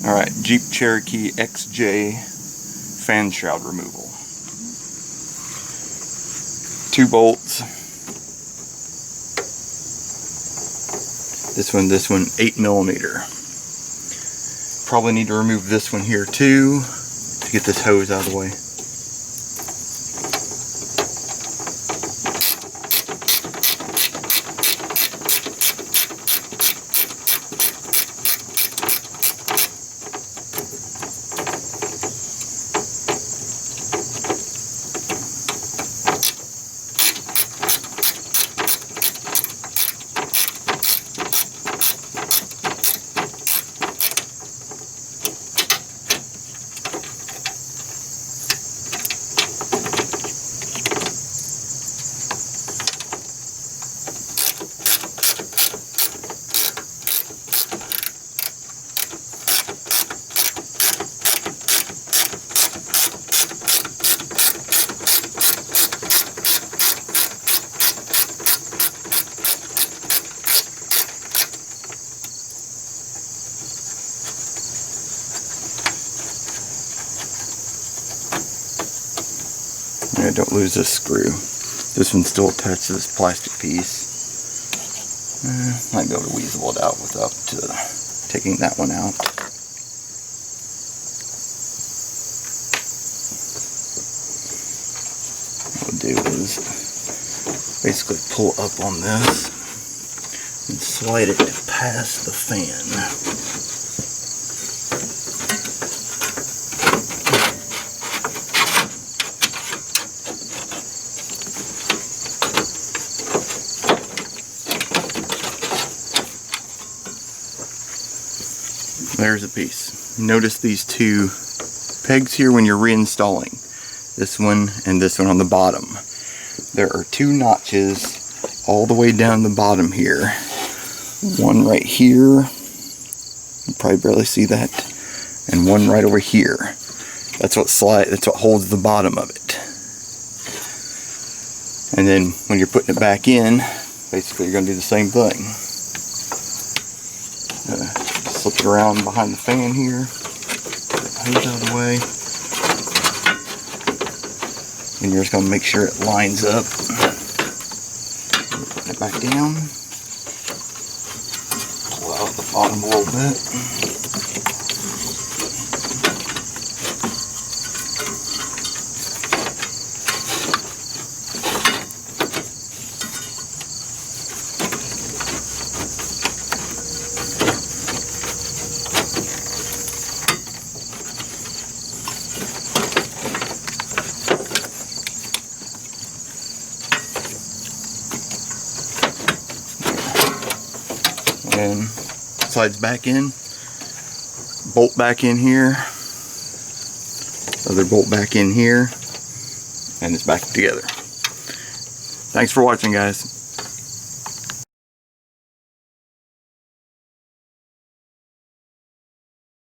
Alright, Jeep Cherokee XJ fan shroud removal. 2 bolts. This one 8mm. Probably need to remove this one here too to get this hose out of the way. Yeah, don't lose this screw. This one's still attached to this plastic piece. Might be able to weasel it out without taking that one out. What we'll do is basically pull up on this and slide it past the fan. There's a piece. Notice these 2 pegs here when you're reinstalling. This one and this one on the bottom. There are 2 notches all the way down the bottom here. One right here. You probably barely see that. And one right over here. That's what holds the bottom of it. And then when you're putting it back in, basically you're going to do the same thing. Slip it around behind the fan here, get the hose out of the way, and you're just going to make sure it lines up. Put it back down, pull out the bottom a little bit. And slides back in, bolt back in here, other bolt back in here, and it's back together. Thanks for watching, guys.